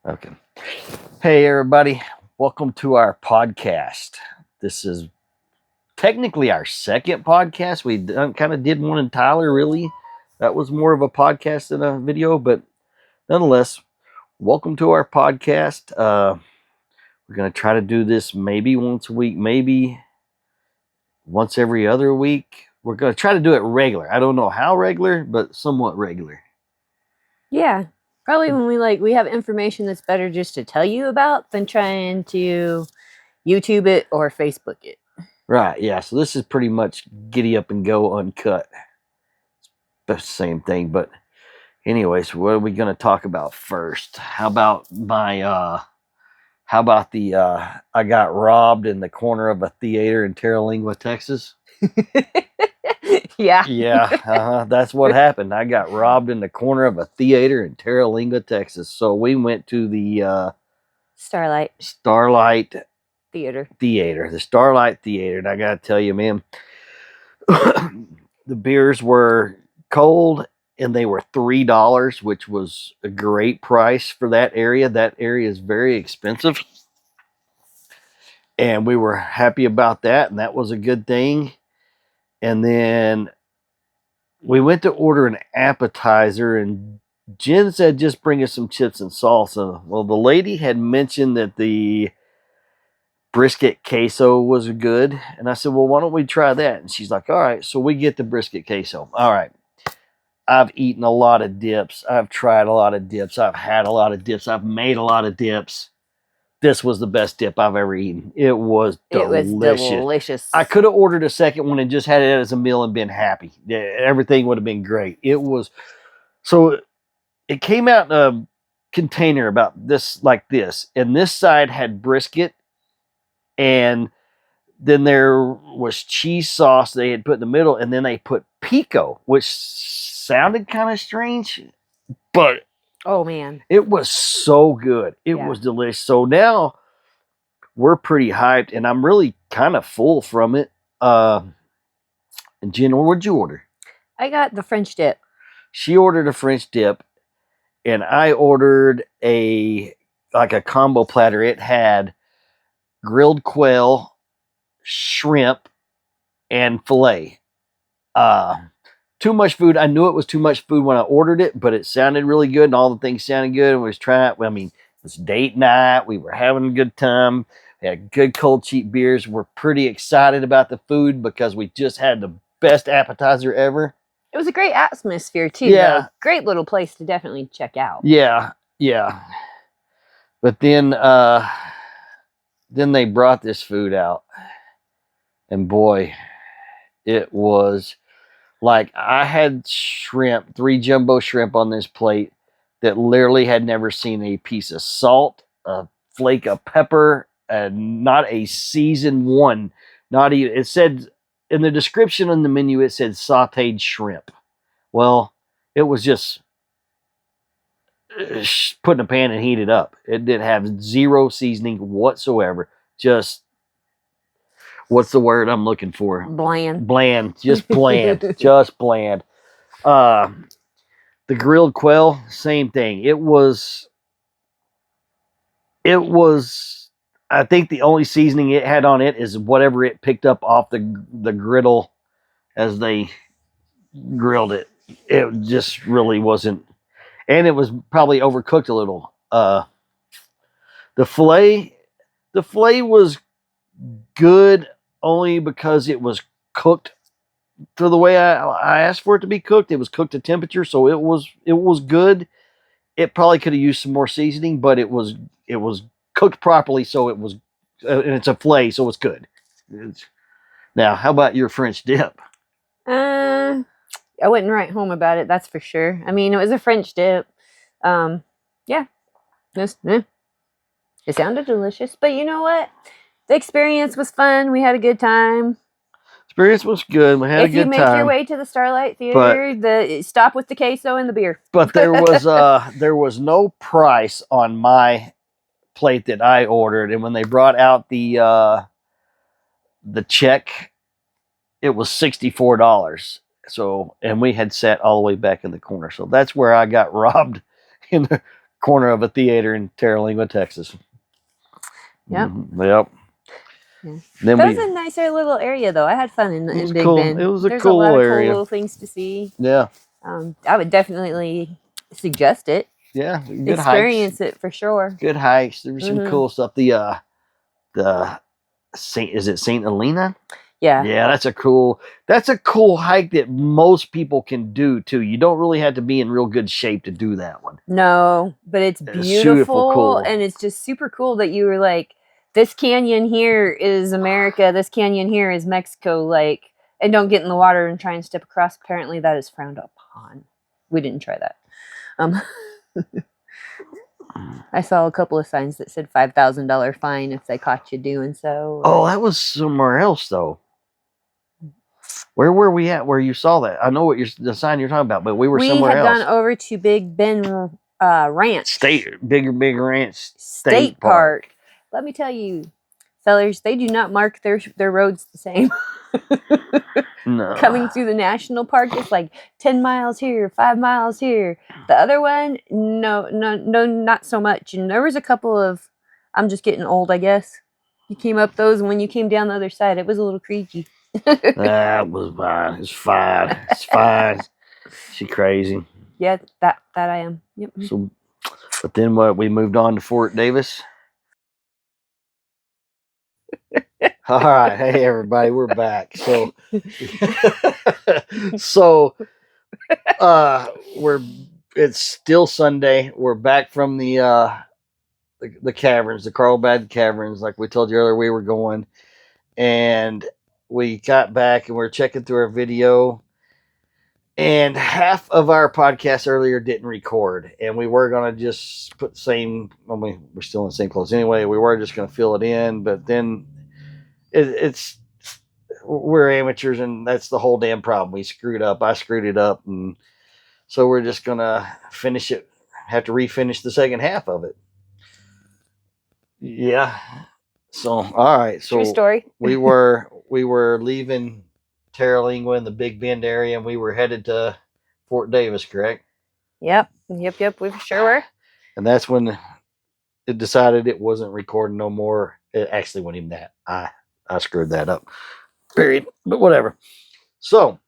Okay. Hey, everybody. Welcome to our podcast. This is technically our second podcast. We kind of did one in Tyler, really. That was more of a podcast than a video, but nonetheless, welcome to our podcast. We're going to try to do this maybe once a week, maybe once every other week. We're going to try to do it regular. I don't know how regular, but somewhat regular. Yeah. Probably when we have information that's better just to tell you about than trying to YouTube it or Facebook it. Right, yeah. So this is pretty much giddy up and go uncut. It's the same thing, but anyways, what are we going to talk about first? How about I got robbed in the corner of a theater in Terlingua, Texas? Yeah. Yeah, that's what happened. I got robbed in the corner of a theater in Terlingua, Texas. So we went to the Starlight Theater, Theater. the Starlight Theater, and I got to tell you, man, the beers were cold and they were $3, which was a great price for that area. That area is very expensive. And we were happy about that, and that was a good thing. And then we went to order an appetizer, and Jen said, just bring us some chips and salsa. Well, the lady had mentioned that the brisket queso was good. And I said, well, why don't we try that? And she's like, all right. So we get the brisket queso. All right. I've eaten a lot of dips. I've tried a lot of dips. I've had a lot of dips. I've made a lot of dips. This was the best dip I've ever eaten. It was delicious. I could have ordered a second one and just had it as a meal and been happy. Everything would have been great. It came out in a container about this, like this. And this side had brisket, and then there was cheese sauce they had put in the middle, and then they put pico, which sounded kind of strange, but oh man, it was so good. It was delicious. So now we're pretty hyped, and I'm really kind of full from it. And Jen, what'd you order? I got the French dip. She ordered a French dip, and I ordered a combo platter. It had grilled quail, shrimp, and filet. Too much food. I knew it was too much food when I ordered it, but it sounded really good, and all the things sounded good. And we was trying. Well, I mean, it was date night. We were having a good time. We had good cold cheap beers. We're pretty excited about the food because we just had the best appetizer ever. It was a great atmosphere too. Yeah, though. Great little place to definitely check out. Yeah. But then they brought this food out, and boy, it was like I had shrimp, 3 jumbo shrimp on this plate that literally had never seen a piece of salt, a flake of pepper, and not a seasoned one. Not even, it said in the description on the menu, it said sauteed shrimp. Well, it was just put in a pan and heat it up. It didn't have zero seasoning whatsoever. Just, what's the word I'm looking for? Bland. Just bland. Just bland. The grilled quail, same thing. It was, I think the only seasoning it had on it is whatever it picked up off the griddle as they grilled it. It just really wasn't, and it was probably overcooked a little. The filet was good only because it was cooked to the way I asked for it to be cooked. It was cooked to temperature, so it was good. It probably could have used some more seasoning, but it was cooked properly, so it was, and it's a filet, so it's good. Now, how about your French dip? I wouldn't write home about it, that's for sure. I mean, it was a French dip. Yeah. It sounded delicious, but you know what? The experience was fun. We had a good time. Experience was good. We had a good time. If you make your way to the Starlight Theater, stop with the queso and the beer. But there was no price on my plate that I ordered, and when they brought out the check, it was $64. So, and we had sat all the way back in the corner. So that's where I got robbed, in the corner of a theater in Terlingua, Texas. Yep. Yep. Yeah. Then that was a nicer little area, though. I had fun in Big cool. Bend. It was a There's cool a lot of area. cool little things to see. Yeah. I would definitely suggest it. Yeah. Good Experience hikes. it for sure. Good hikes. There was some cool stuff. The Saint, is it Saint Helena? Yeah. Yeah, that's a cool hike that most people can do too. You don't really have to be in real good shape to do that one. No, but it's beautiful, cool. And it's just super cool that you were like, this canyon here is America, this canyon here is Mexico, like, and don't get in the water and try and step across. Apparently that is frowned upon. We didn't try that. I saw a couple of signs that said $5,000 fine if they caught you doing so. Oh, that was somewhere else though. Where were we at? Where you saw that? I know what the sign you're talking about, but we somewhere else. We had gone over to Big Bend Ranch, Big Ranch State Park. Let me tell you, fellers, they do not mark their roads the same. No. Coming through the national park, it's like 10 miles here, 5 miles here. The other one, no, not so much. And there was a couple of, I'm just getting old, I guess. You came up those, and when you came down the other side, it was a little creaky. That was fine. It's fine. It's fine. She crazy. Yeah, that I am. Yep. So, but then we moved on to Fort Davis. All right, hey everybody, we're back. So, it's still Sunday. We're back from the caverns, the Carlsbad Caverns, like we told you earlier. We were going, and we got back and we're checking through our video. And half of our podcast earlier didn't record, and we were gonna just put the same. Well, we're still in the same clothes anyway. We were just gonna fill it in, but then it's we're amateurs, and that's the whole damn problem. We screwed up. I screwed it up, and so we're just gonna finish it. Have to refinish the second half of it. Yeah. So all right. So true story. we were leaving Terlingua in the Big Bend area, and we were headed to Fort Davis, correct? Yep. We for sure were. And that's when it decided it wasn't recording no more. It actually wasn't even that. I screwed that up. Period. But whatever. So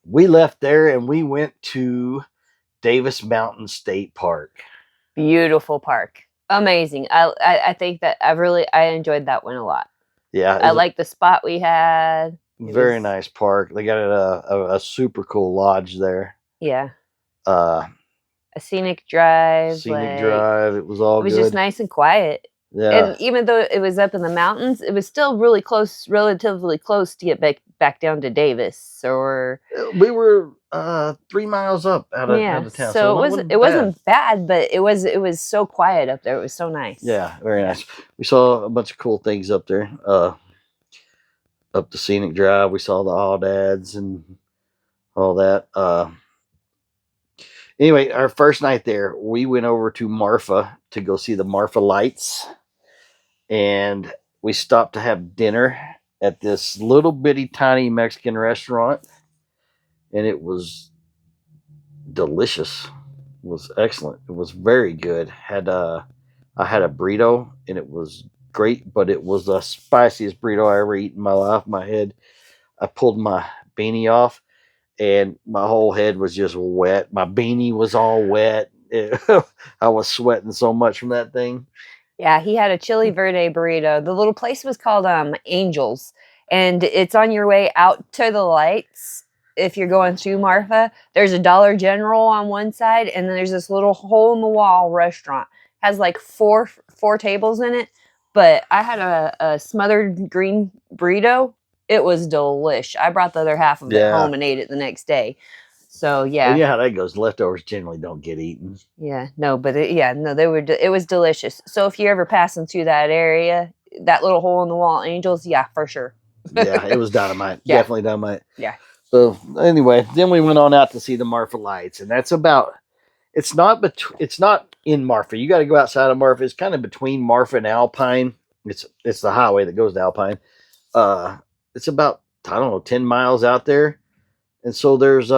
we left there and we went to Davis Mountain State Park. Beautiful park. Amazing. I think that I enjoyed that one a lot. Yeah. I like the spot we had. Very nice park. They got a super cool lodge there. Yeah. A scenic drive. Drive. It was all good. It was just nice and quiet. Yeah. And even though it was up in the mountains, it was still really close, relatively close to get back down to Davis. Or we were 3 miles up out of town. So it wasn't bad, but it was so quiet up there. It was so nice. Yeah, very nice. We saw a bunch of cool things up there. Up the scenic drive, we saw the Audads and all that. Anyway, our first night there, we went over to Marfa to go see the Marfa lights, and we stopped to have dinner at this little bitty tiny Mexican restaurant, and it was delicious. It was excellent. It was very good. I had a burrito, and it was great, but it was the spiciest burrito I ever eaten in my life. I pulled my beanie off, and my whole head was just wet. My beanie was all wet. I was sweating so much from that thing. Yeah, he had a chili verde burrito. The little place was called Angels, and it's on your way out to the lights. If you're going to Marfa, there's a Dollar General on one side, and then there's this little hole in the wall restaurant. Has like four tables in it, but I had a smothered green burrito. It was delish. I brought the other half of it home and ate it the next day. So yeah. Well, yeah, how that goes. Leftovers generally don't get eaten. Yeah, no, but it was delicious. So if you're ever passing through that area, that little hole in the wall, Angels, yeah, for sure. Yeah, it was dynamite. Yeah. Definitely dynamite. Yeah. So anyway, then we went on out to see the Marfa lights, and that's about. It's not in Marfa. You got to go outside of Marfa. It's kind of between Marfa and Alpine. It's the highway that goes to Alpine. It's about 10 miles out there, and so there's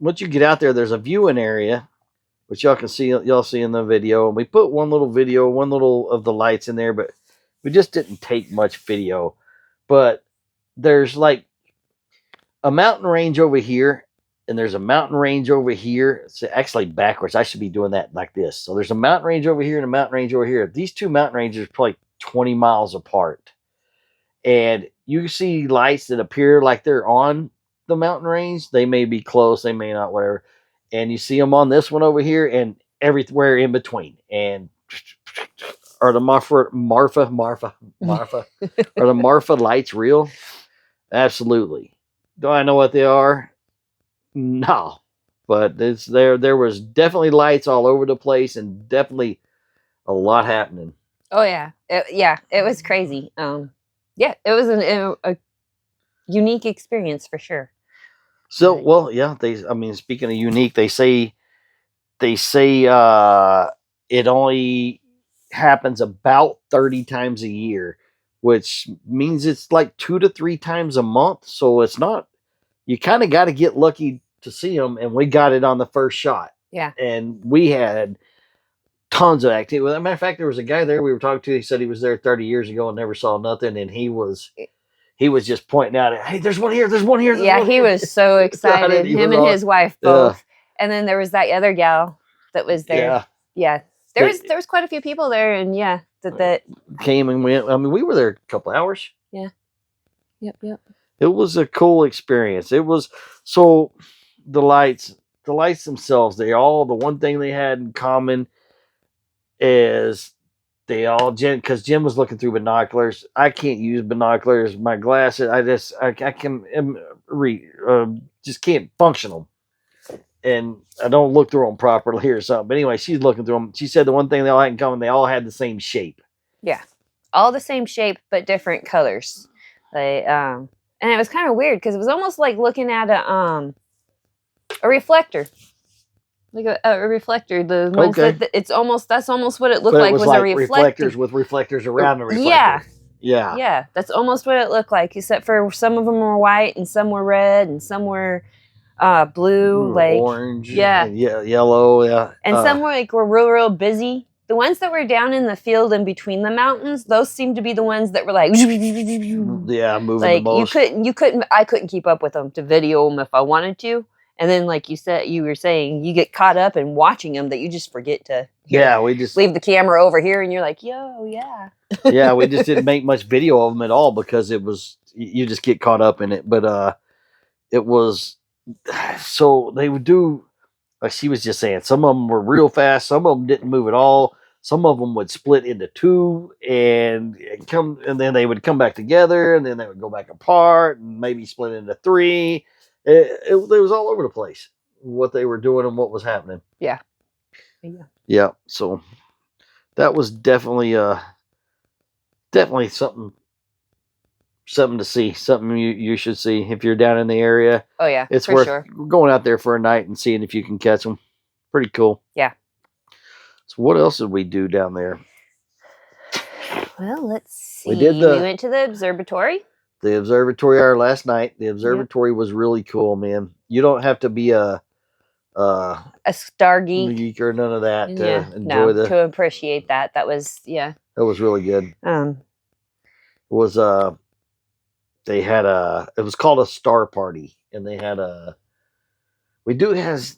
once you get out there, there's a viewing area, which y'all can see, y'all see in the video. And we put one little video, one little of the lights in there, but we just didn't take much video. But there's like a mountain range over here, and there's a mountain range over here. It's actually backwards. I should be doing that like this. So there's a mountain range over here and a mountain range over here. These two mountain ranges are probably 20 miles apart. And you see lights that appear like they're on the mountain range. They may be close, they may not, whatever. And you see them on this one over here and everywhere in between. And are the Marfa, are the Marfa lights real? Absolutely. Do I know what they are? No. But it's there was definitely lights all over the place and definitely a lot happening. Oh yeah. It was crazy. Yeah, it was a unique experience for sure. So, well, yeah, speaking of unique, they say it only happens about 30 times a year, which means it's like 2 to 3 times a month. So it's not, you kind of got to get lucky to see them. And we got it on the first shot. Yeah. And we had tons of activity. As a matter of fact, there was a guy there we were talking to. He said he was there 30 years ago and never saw nothing. And he was just pointing out, hey, there's one here, there's one here. He was so excited. Him and his wife both. Yeah. And then there was that other gal that was there. Yeah. There was quite a few people there, and that came and went. I mean, we were there a couple hours. Yeah. Yep. It was a cool experience. It was so the lights themselves, the one thing they had in common is they all because Jim was looking through binoculars. I can't use binoculars. My glasses, I can just can't function them, and I don't look through them properly or something. But anyway, she's looking through them. She said the one thing they all had in common, they all had the same shape. Yeah, all the same shape but different colors. And it was kind of weird because it was almost like looking at a reflector. Like a reflector, the ones that's almost what it looked like was like a reflector. Reflectors with reflectors around the reflector. Yeah, that's almost what it looked like, except for some of them were white and some were red and some were blue, like orange, yellow, and some were real busy. The ones that were down in the field and between the mountains, those seemed to be the ones that were like moving like the most. I couldn't keep up with them to video them if I wanted to. And then, like you were saying, you get caught up in watching them that you just forget to. We just leave the camera over here, and you're like, "Yo, yeah." Yeah, we just didn't make much video of them at all because it was you just get caught up in it. But it was so they would do like she was just saying. Some of them were real fast. Some of them didn't move at all. Some of them would split into two and then they would come back together, and then they would go back apart and maybe split into three. It was all over the place what they were doing and what was happening. Yeah. So that was definitely something to see. Something you should see if you're down in the area. Oh yeah, it's worth going out there for a night and seeing if you can catch them. Pretty cool. Yeah. So what else did we do down there? Well, let's see. We went to the observatory. The observatory our last night. The observatory was really cool, man. You don't have to be a star geek or none of that to enjoy to appreciate that. That was that was really good. It was they had it was called a star party, and they had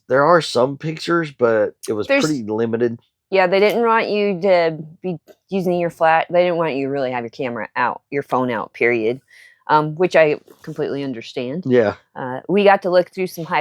there are some pictures, but it was pretty limited. Yeah, they didn't want you to be using your flash. They didn't want you to really have your camera out, your phone out, period. Which I completely understand. Yeah. We got to look through some high